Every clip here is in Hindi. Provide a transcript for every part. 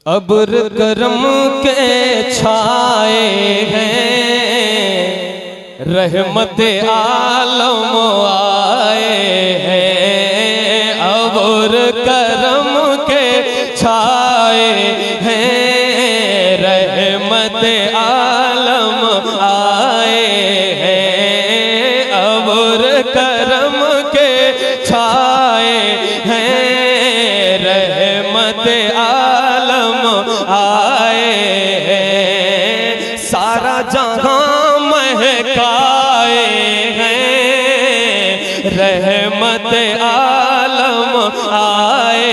अब्र करम के छाए हैं, रहमत आलम आए हैं। अब्र करम के छाए हैं, रहमत आलम आए हैं। अब्र करम के छाए हैं, रहमत आए हैं। सारा जहां महकाए हैं, रहमत आलम आए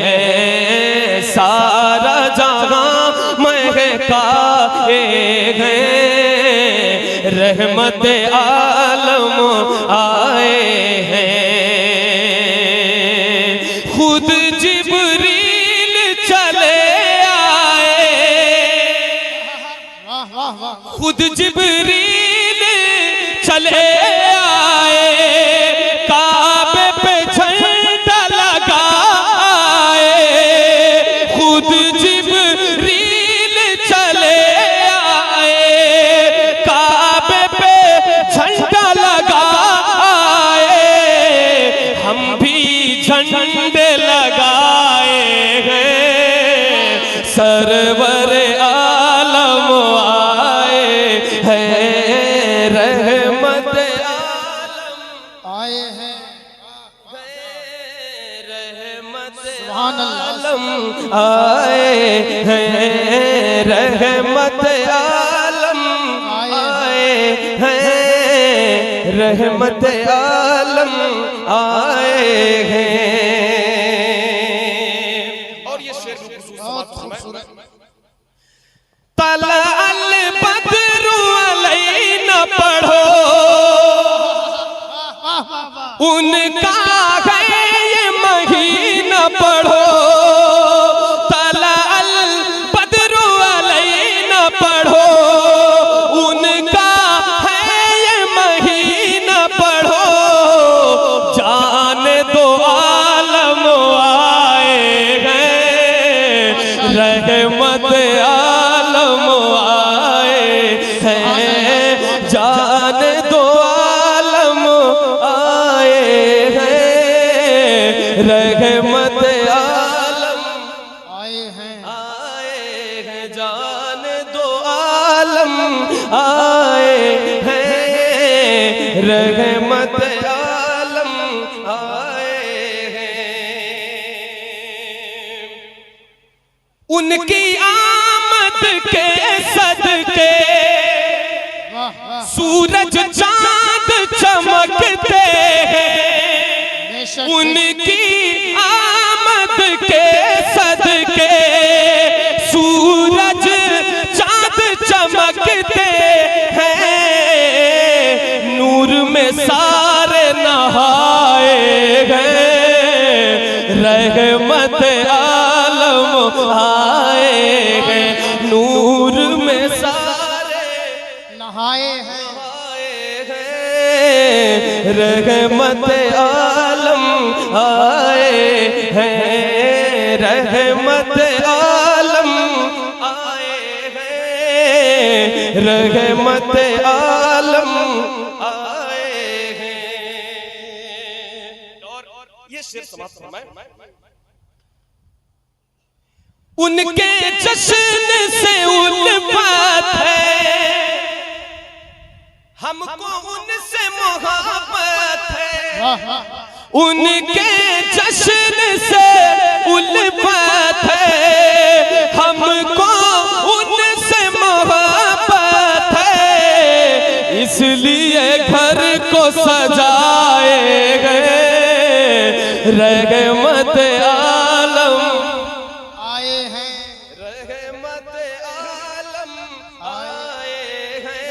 हैं। सारा जहां महकाए हैं, रहमत आलम आए हैं। खुद जिब्रील चले खुद जिब्रील चले आए, काबे पे झंडा लगाए। खुद जिब्रील चले आए, काबे पे झंडा लगाए। हम भी झंडे लगाए हैं, सरवर आलम रहमत आलम आए हैं, रहमत आलम आए हैं। रहमत आलम आए हैं, रहमत आलम आए हैं। और ये शेर बहुत खूबसूरत। तला अल बद्रु अलैना पढ़ो, उनका है ये महीना पढ़ो। तला अल बद्रु अलैना पढ़ो, उनका है ये महीना पढ़ो। जाने दो आलम आए हैं, रहमत आलम आए हैं। जाने दो आलम आए हैं, रहमत आलम आए हैं, आए हैं। जाने दो आलम आए हैं, रहमत आलम आए हैं। उनकी आमद के सदके सूरज चांद चमकते हैं। उनकी आमद के सदके सूरज चांद चमकते हैं। नूर में सारे नहाए गए, रहमत आलम आए गए। नूर में सारे नहाए हैं, रहमत आलम आए हैं। रहमत आलम आए हैं, रहमत आलम आए हैं। और ये शेर समाप्त फरमाएं। उनके जश्न से उल्फत है, हमको उनसे मोहब्बत है। उनके जश्न से उल्फत है, हमको उनसे मोहब्बत है। इसलिए घर को सजाए गए, रहमत आलम आए हैं, रहमत आलम आए हैं।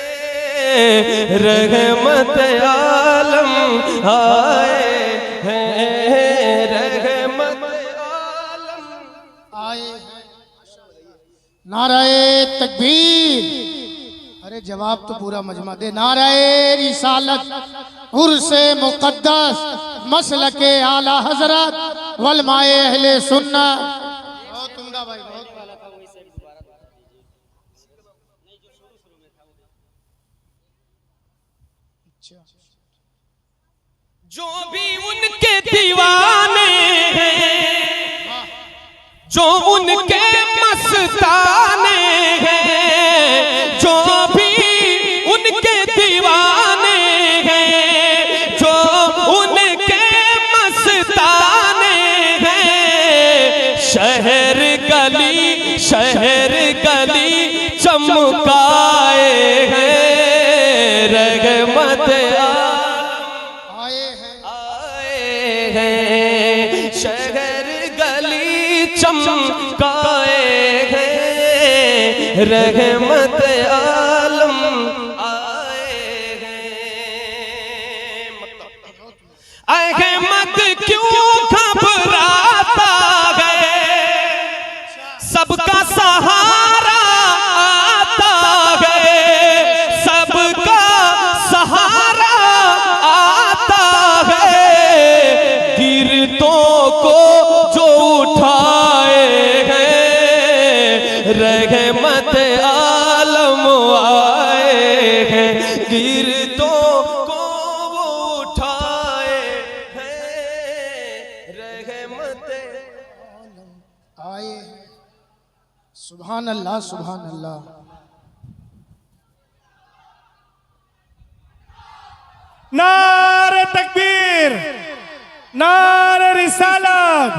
रहमत आलम आए हैं, रहमत आलम आए हैं। नाराए तकबीर। अरे जवाब तो पूरा मजमा दे। नाराए रिसालत, उर्से मुकद्दस, मसलके आला हजरत, वलमाए अहले सुन्नत। तुंगा भाई। अच्छा। जो भी उनके दीवाने हैं, जो उनके मस्ताने हैं, जो भी उनके दीवाने हैं, जो उनके मस्ताने हैं, शहर गली चमकाए हैं, रहमत आए हैं, शहर गली चमकाए हैं, रहमत आलम आए हैं। अहमद क्यों घबराता है, सबका सहारा आता है, सबका सहारा आता है, गिरतों को जो उठाए हैं, रहमत आलम आए हैं, गिरतों को वो उठाए हैं, रहमत आए। सुभान अल्लाह, सुभान अल्लाह। नारे तकबीर, नारे रिसालत।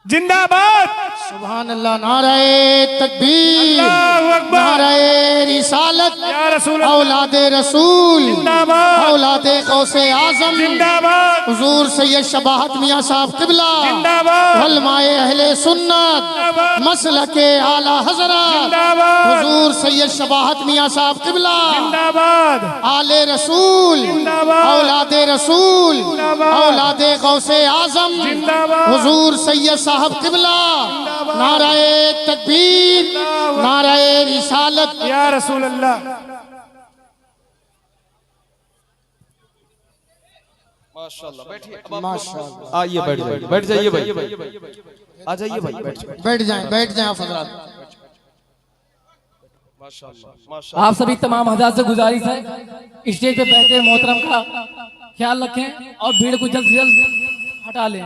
जिंदाबाद। सुभान अल्लाह। नारे तकबीर, अल्लाहु अकबर। नारे रिसालत, या रसूल औलादे रसूल, जिंदाबाद। औलादे गौसे आजम, जिंदाबाद। हुजूर सैयद शबाहत मियां साहब किबला, जिंदाबाद। उलमाए अहले सुन्नत, जिंदाबाद। मसलके आला हजरत, जिंदाबाद। हुजूर सैयद शबाहत मियां साहब किबला, जिंदाबाद। आले रसूल, जिंदाबाद। औलादे रसूल, जिंदाबाद। औलादे गौसे आजम, जिंदाबाद। हुजूर सैयद साहब किबला, नाराए तकबीर, नाराए रिसालत। या रसूल अल्लाह। माशाल्लाह। बैठिए, माशाअल्लाह। आइए बैठ जाइए भाई, आ जाइए भाई, बैठ जाएं आप हजरात। माशाल्लाह। आप सभी तमाम हज़रात से गुजारिश है, स्टेज पे बैठे मोहतरम का ख्याल रखें और भीड़ को जल्द से जल्द हटा लें,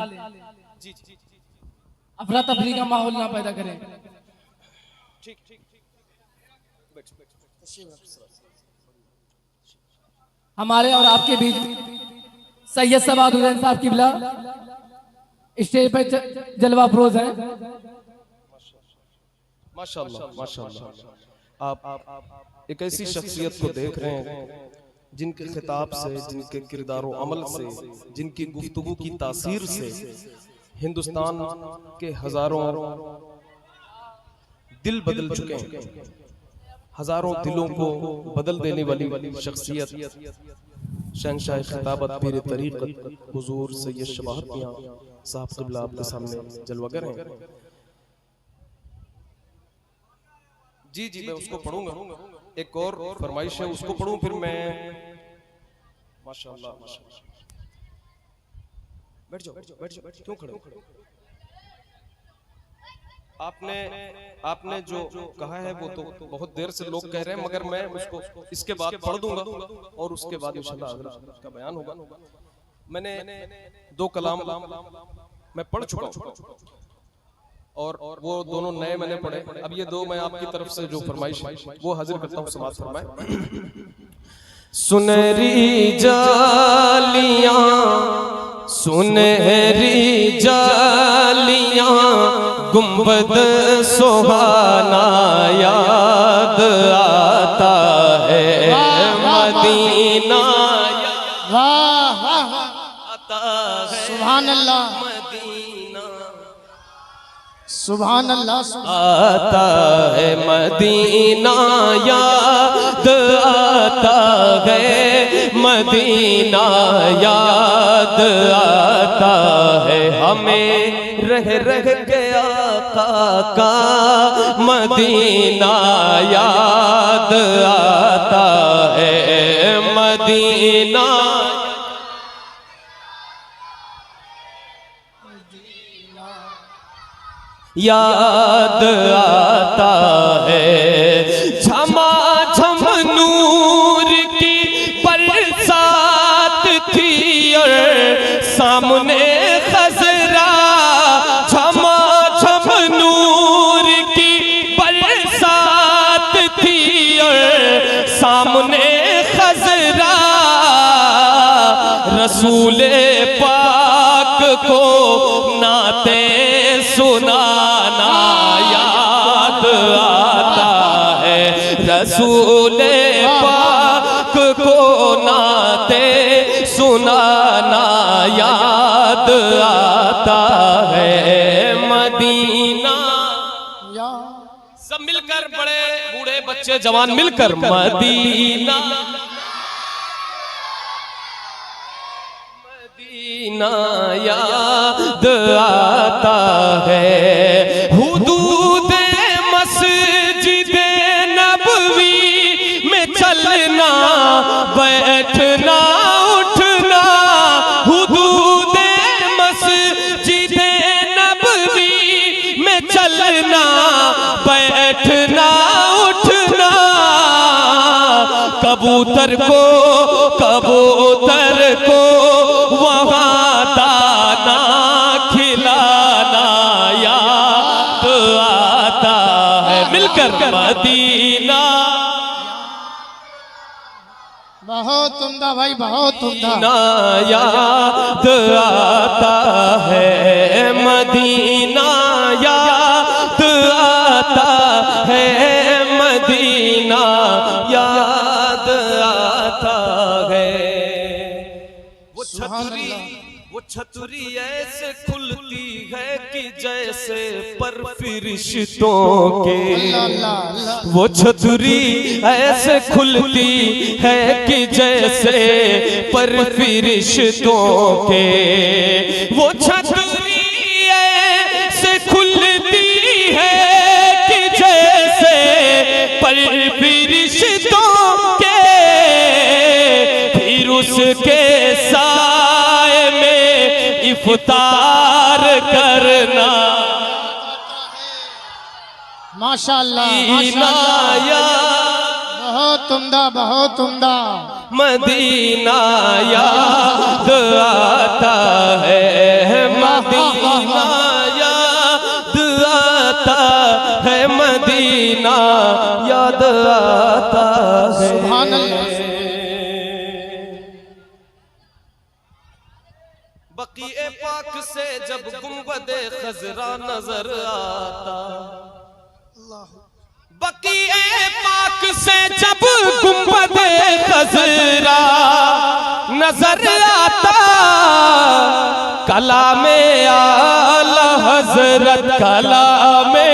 अफरा तफरी का माहौल ना पैदा करें। हमारे और आपके बीच सैयद सवाद हुसैन साहब किबला स्टेज पे जलवा अफरोज हैं। माशाल्लाह, माशाल्लाह। आप एक ऐसी शख्सियत को देख रहे हैं जिनके खिताब से, जिनके किरदार अमल से, जिनकी गुफ्तगू की तासीर से हिंदुस्तान के हजारों दिल बदल चुके हैं, हजारों दिलों को बदल देने वाली शख्सियत शहंशाह खिताबत पीर तरीक़त हुजूर सैयद शबाहत मियां साहब क़िबला आपके सामने जलवागर हैं। जी जी, मैं उसको पढ़ूंगा। एक और फरमाइश है, उसको पढ़ूं फिर मैं। माशाअल्लाह, माशाअल्लाह। बैठ जाओ, क्यों खड़े हो? आपने जो कहा है वो तो बहुत देर से लोग कह रहे हैं, मगर मैं उसको इसके बाद पढ़ दूंगा और उसके बाद इंशाअल्लाह हज़रत का बयान होगा। मैंने 2 कलाम मैं पढ़ चुका हूँ और वो दोनों नए मैंने पढ़े। अब ये 2 मैं आपकी तरफ से जो फरमाइश वो हाजिर करता हूँ, समाज फरमाए। सुनहरी जालियां, सुनहरी जालियां, गुंबद सुहाना याद आता है, मदीना वाह वाह, आता है, सुभान अल्लाह, मदीना सुभान अल्लाह। आता है, मदीना याद आता है, मदीना याद आता है, हमें रह रह के आका का मदीना याद आता है, मदीना। याद आता है झमाझम नूर की बरसात थी और सामने खजरा, झमाझम नूर की बरसात थी और सामने खजरा, रसूले पाक को नाते सुनाना याद आता है, रसूले पाक को नाते सुनाना याद आता है। मदीना सब मिलकर, बड़े बूढ़े बच्चे जवान मिलकर, मदीना मदीना याद आता है। हुदूद मस्जिद नबवी में चलना बैठना उठना, हुदूद मस्जिद नबवी में चलना बैठना उठना, कबूतर को वहाँ दाना खिलाना याद आता है। मिलकर मदीना बहुत उम्दा भाई, बहुत उम्दा। ना याद आता है, मदीना याद आता है, मदीना याद आता है। वो छतरी ऐसे खुलती है कि जैसे पर फरिश्तों के, वो छतरी ऐसे खुलती है कि जैसे पर फरिश्तों के, वो छतरी ऐसे खुलती है कि जैसे पर फरिश्तों के, फिर उसके साए में इफ्तार करना माशाअल्लाह माशाअल्लाह, बहुत उम्दा, बहुत उम्दा। मदीना याद आता है, मदीना याद आता है, मदीना याद आता है। सुभान अल्लाह। बकीए पाक से जब गुंबदे खजरा नजर आता, बकीए पाक से जब गुंबदे खजरा नजर आता, कलामे आला हजरत, कलामे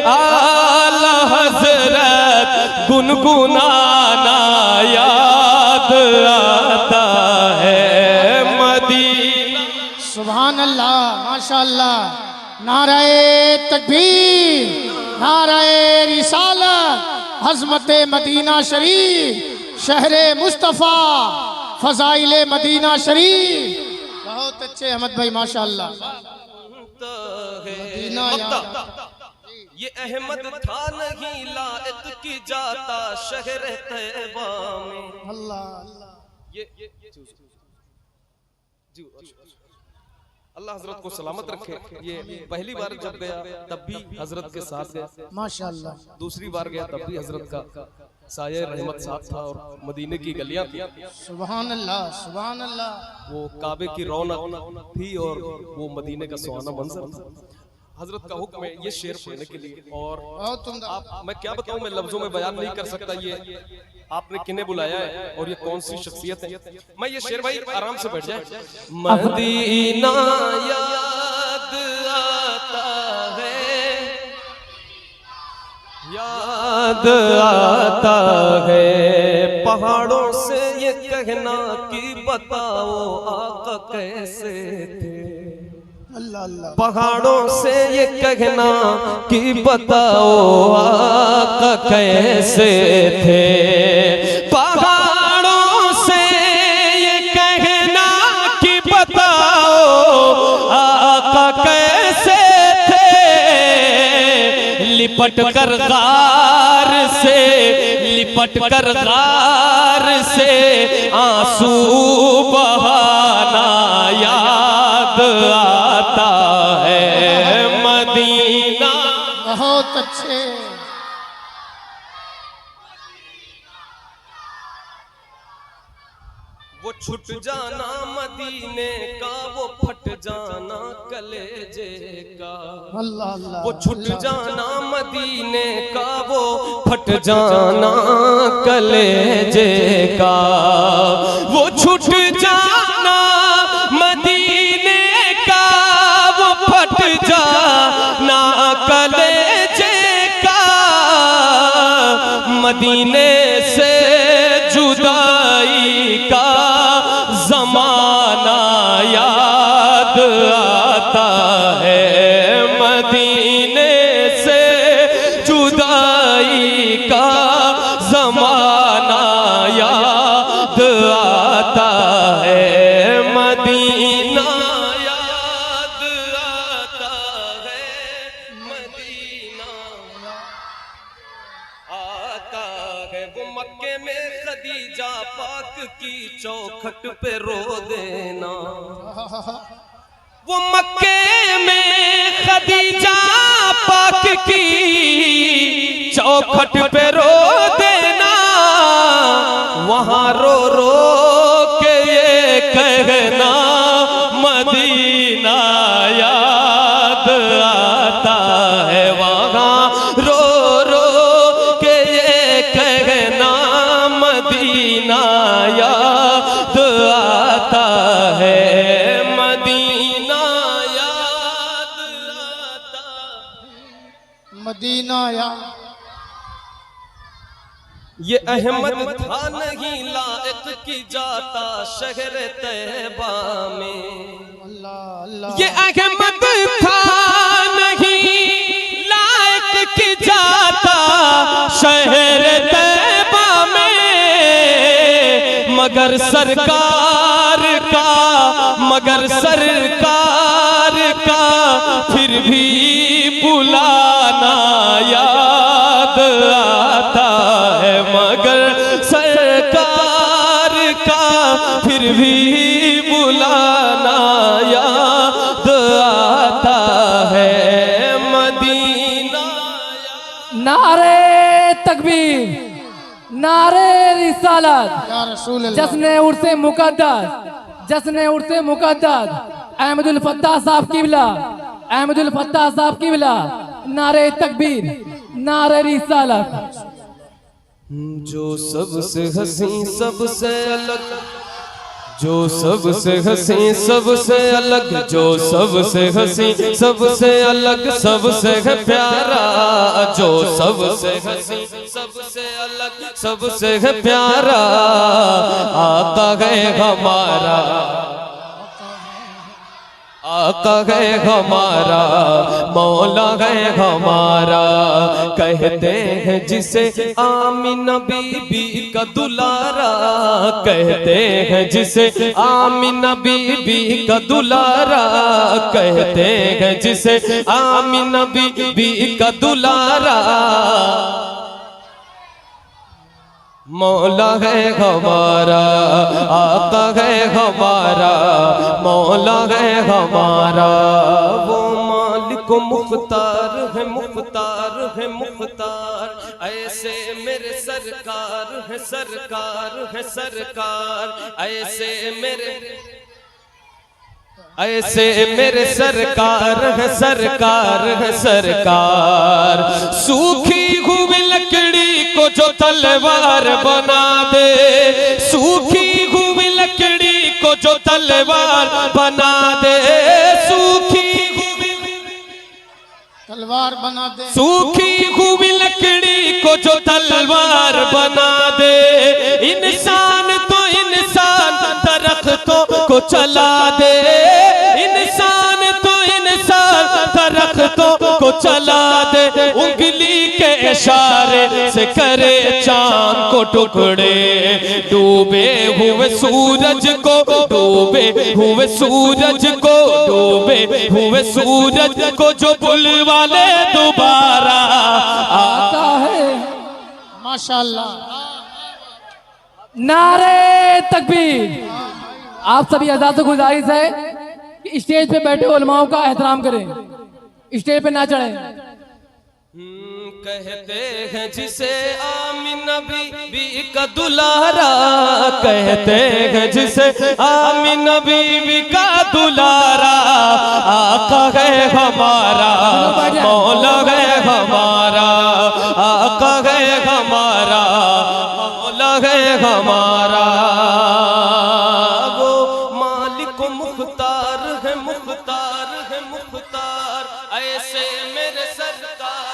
आला हजरत गुनगुनाना याद आता है। मदीना सुभान अल्लाह माशाअल्लाह। नाराए तकबीर, नाराए रिसालत, हज़मते मदीना शरीफ, शहरे मुस्तफ़ा, फ़ज़ाइले मदीना शरीफ। बहुत अच्छे अहमद भाई माशाअल्लाह। मदीना ये अहमद था नहीं लायक की जाता शहर तैयबा में। अल्लाह अल्लाह। ये अल्लाह हजरत को सलामत रखे। ये पहली बार जब गया तब भी हजरत के साथ गया माशाअल्लाह, दूसरी बार गया तब भी हजरत का साये रहमत साथ था और मदीने की गलियां थी। सुभान अल्लाह सुभान अल्लाह। वो काबे की रौनक थी और वो मदीने का सुहाना मंजर था। हजरत का हुक्म है ये शेर पढ़ने के लिए, और मैं क्या बताऊं, मैं लफ्जों में बयान नहीं कर सकता ये आपने किन्हें बुलाया है और ये कौन सी शख्सियत है। मैं ये शेर भाई आराम से बैठ जाए। मदीना याद आता है, याद आता है, पहाड़ों से ये कहना कि बताओ आका कैसे थे। अल्लाह अल्लाह। पहाड़ों से ये कहना कि बताओ आका कैसे थे, पहाड़ों से ये कहना कि बताओ आका लिपट कर गार से, लिपट कर गार से आंसू बहाना याद आता है मदीना। बहुत अच्छे। वो छूट जाना मदीने का, वो फट जाना कलेजे का। अल्लाह अल्लाह। वो छूट जाना मदीने का, वो फट जाना कलेजे का। वो छूट जाना मदीने का, वो फट जाना कलेजे का। मदीने से जुदाई का जमाना याद आता है। मदीने से जुदाई का जमाना याद आता है। मदीना याद आता है। मदीना आता है। वो मक्के में खदीजा पाक की चौखट पे रो देना। वो मक्के में खदीजा पाक की चौखट पे रो देना। वहां रो रो के ये कहना मदीना याद आता है। वहां रो रो के ये कहना मदीना याद आता है। मदीना याद आता है। मदीना या ये अहमद था नहीं लायक की जाता शहर तैबा में। अल्लाह अल्लाह। ये अहमद था नहीं लायक की जाता शहर तैबा में। मगर सरकार का, मगर सरकार का फिर भी बुलाना याद आता है। मगर सरकार का फिर भी बुलाना याद आता है। मदीना नारे तकबीर, नारे रिसालत, या रसूल अल्लाह। जश्न उर्से मुकद्दस, जश्न उर्से मुकद्दस अहमदुल फत्ताह साहब किबला, अहमदुल फत्ताह साहब किबला। नारे तकबीर, नारे रिसालत। जो सबसे हसी सबसे अलग, जो सबसे हसी सबसे अलग, जो सबसे हसी सबसे अलग, सबसे है प्यारा। जो सबसे हसी सबसे अलग, सबसे है प्यारा आका है हमारा, आका है हमारा, मौला है हमारा। कहते हैं जिसे आमीना बीबी का दुलारा, कहते हैं जिसे आमीना बीबी का दुलारा, कहते हैं जिसे आमीना बीबी का दुलारा। मौला है हमारा, आका है हमारा, मौला है हमारा। वो मालिक मुख्तार है, मुख्तार है मुख्तार। ऐसे मेरे सरकार है, सरकार है सरकार। ऐसे मेरे, ऐसे मेरे सरकार है, सरकार है सरकार। सूखी हुई लकड़ी को जो तलवार बना दे, सूखी हुई लकड़ी को जो तलवार बना दे, सूखी तलवार बना दे, सूखी हुई लकड़ी को जो तलवार बना दे। इंसान तो इंसान दरख्तों को चला दे, इंसान तो इंसान दरख्तों को चला दे। उंगली के इशारे से करे चांद को टुकड़े, डूबे हुए सूरज को, डूबे हुए सूरज को, डूबे हुए सूरज को जो बुलवा ले दोबारा आता है। माशाल्लाह। नारे तकबीर। आप सभी आजाद से गुजारिश है कि स्टेज पे बैठे उलमाओं का एहतराम करें, स्टेज पे ना चढ़ें। कहते हैं जिसे आमीना बीवी का दुलारा, कहते हैं जिसे आमीना बीवी का दुलारा, आका है हमारा, मौला है हमारा, आका है हमारा, मौला है हमारा। वो मालिक मुख्तार है, मुख्तार है, मुख्तार, ऐसे मेरे सरकार,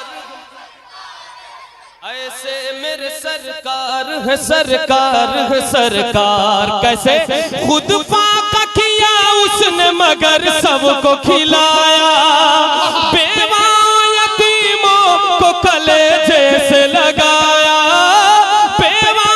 ऐसे मेरे सरकार है, सरकार है, सरकार। कैसे खुद फाका किया उसने मगर सबको खिलाया, बेवा यतीमों को कलेजे से लगाया, बेवा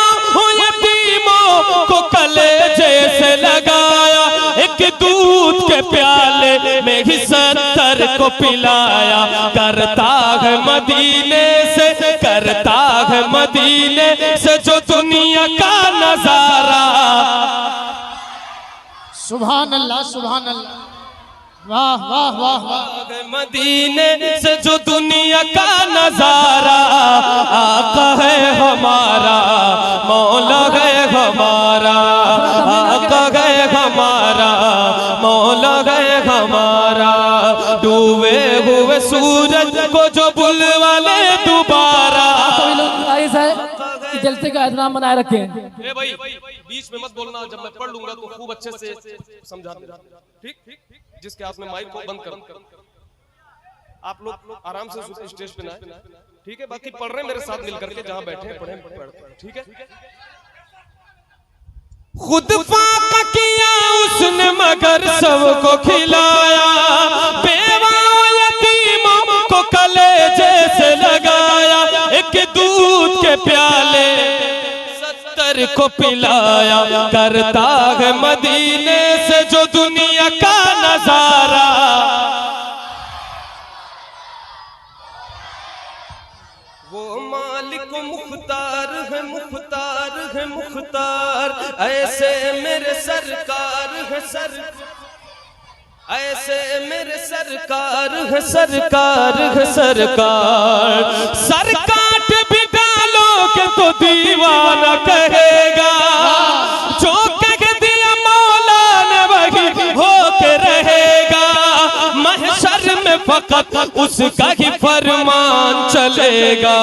यतीमों को कलेजे से लगाया, एक दूध के प्याले में ही 70 को पिलाया। करता है मदीने से, करता है मदीने से जो दुनिया का नजारा। सुभान अल्लाह, सुभान अल्लाह, वाह वाह वाह वाह। मदीने से जो दुनिया का नजारा, आका है हमारा, मौला है हमारा, आका है हमारा, मौला है हमारा। डूबे हुए सूरज को जो बुलवा ले दोबारा। सभी लोग गुजारिश है कि जलसे का एहतराम बनाए रखें। ए भाई बीच में मत बोलना, जब मैं पढ़ लूंगा तो खूब अच्छे से समझा देना, ठीक? जिसके हाथ में माइक को बंद कर, आप लोग आराम से स्टेज पे ना, ठीक है? बाकी पढ़ रहे हैं मेरे साथ मिल करके, जहां बैठे हैं पढ़ें, ठीक है? खुद फाका किया उसने मगर सबको खिलाया, बेवा यतीमों को कलेजे से लगाया, एक दूध के प्याले 70 को पिलाया। करता है मदीने से जो दुनिया का नजारा। वो मालिक मुख्तार है, मुख्तार है, मुख्तार, ऐसे मेरे सरकार है, ऐसे मेरे सरकार है, सरकार है, सरकार। सर काट भी डालोगे तो दीवाना कहेगा, जो कह दिया मौला ने वही होके रहेगा। महशर में फकत उसका ही फरमान चलेगा,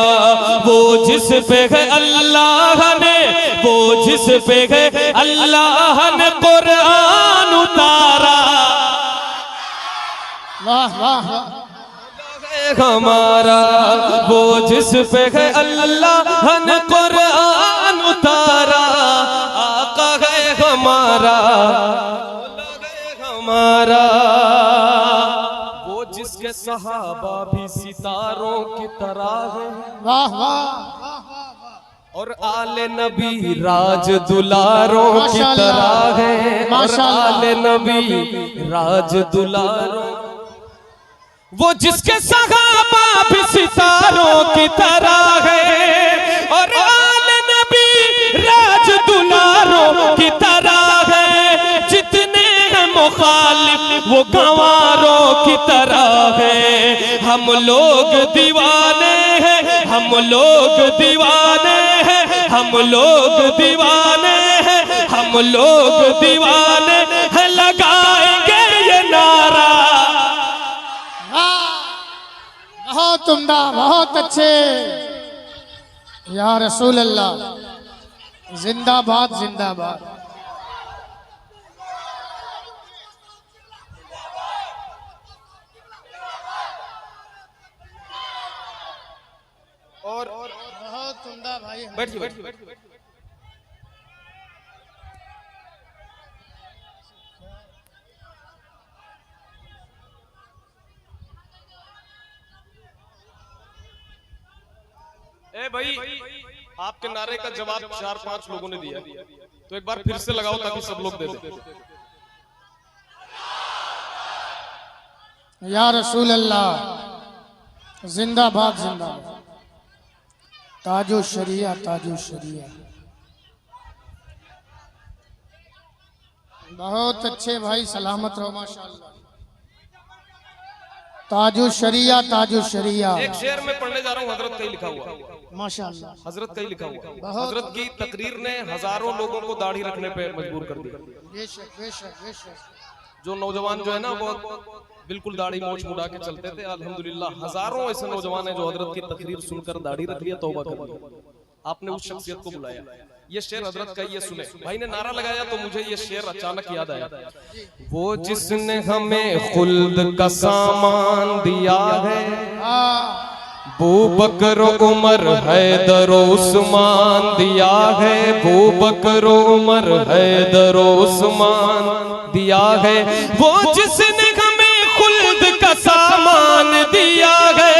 वो जिस पे है अल्लाह ने, वो जिस पे है अल्लाह ने कुरान उतारा। वाह वाह वाह। हमारा वो जिस पे है अल्लाह ने कुरान उतारा, आका है हमारा, हमारा। वो जिसके सहाबा भी सितारों की तरह है, वाह वाह। और आले नबी राज दुलारों की तरह है, और आले नबी राज दुलारों। वो जिसके सहाबा भी सितारों की तरह है, और आले नबी राज दुलारों की तरह है। जितने हैं मुखालिफ वो गंवारों की तरह है। हम लोग दीवाने हैं, हम लोग दीवाने हैं, हम लोग दीवाने हैं, हम लोग दीवाने हैं। लगाएंगे ये नारा। बहुत उम्दा, बहुत अच्छे। या रसूल अल्लाह, जिंदाबाद जिंदाबाद। और बहुत उम्दा भाई। बैठिए बैठिए। ए भाई, आपके नारे का जवाब 4-5 लोगों ने दिया, तो एक बार फिर से लगाओ ताकि सब लोग दे दें। या रसूल अल्लाह, जिंदाबाद जिंदाबाद। ताजो शरिया, ताजो शरिया। बहुत अच्छे भाई, सलामत रहो माशाअल्लाह। ताजो शरिया, ताजो शरिया। एक शेर में पढ़ने जा रहा हूँ, हजरत का ही लिखा हुआ, माशाअल्लाह। हजरत का ही लिखा हुआ। हजरत की तकरीर ने हजारों लोगों को दाढ़ी रखने पे मजबूर कर दिया। बेशक बेशक बेशक। जो नौजवान जो है ना, वो बिल्कुल दाढ़ी मोछ मुड़ा के चलते थे, अल्हम्दुलिल्लाह हजारों ऐसे नौजवान हैं जो हजरत की तकरीर सुनकर दाढ़ी रख लिया, तौबा कर लिया। आपने उस शख्सियत को बुलाया। ये शेर हजरत का, ये सुने। भाई ने नारा लगाया तो मुझे ये शेर अचानक याद आया। वो जिसने हमें खुल्द का सामान दिया है, बू बकर उमर हैदर उस्मान दिया है, बू बकर उमर हैदर उस्मान दिया है। वो जिसने हमें खुल्द का सामान दिया है,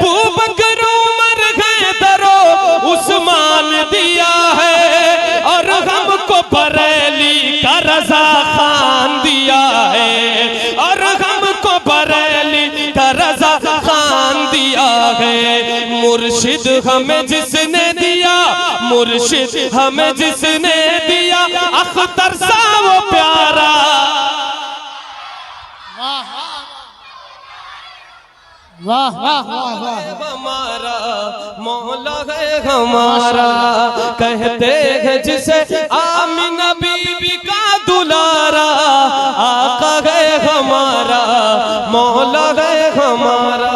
बू बकर उमर हैदर उस्मान दिया है, और हमको बरेली का रजा खान दिया है, और हमको बरेली का रजा खान दिया है। मुर्शिद हमें जिसने दिया, मुर्शिद हमें जिसने दिया, अख्तर सा वो प्यारा। वाह वाह वाह वाह। हमारा मौला है हमारा, कहते हैं जिसे आमिना बीबी का दुलारा। आका है हमारा, मौला है हमारा।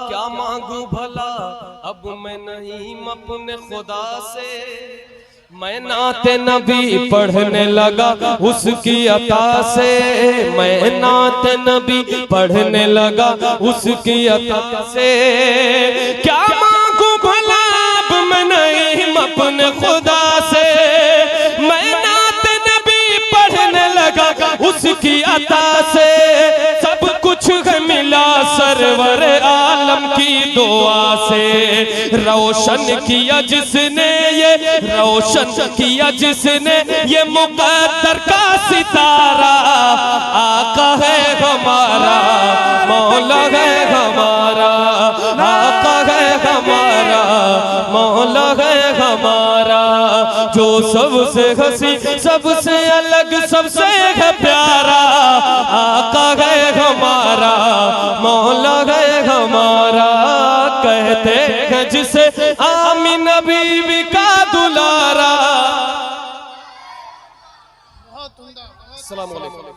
क्या मांगू भला अब मैं नईम अपने खुदा से, मैं नाते नबी पढ़ने लगा उसकी अता से, मैं नाते नबी पढ़ने लगा उसकी अता से। क्या मांगू भला अब मैं नईम अपने खुदा से, मैं नाते नबी पढ़ने लगा उसकी अता से। सब कुछ है मिला सरवर आलम की दुआ से, रोशन किया जिसने ये, रोशन किया जिसने ये मुकद्दर का सितारा। आका है हमारा, मौला है हमारा, आका है हमारा, मौला है हमारा। जो सबसे हंसी, सबसे अलग, सबसे है प्यारा। आका है हमारा, मौला है हमारा। कहते हैं जिसे आमिना बीबी का दुलारा। बहुत उम्दा। अस्सलाम वालेकुम।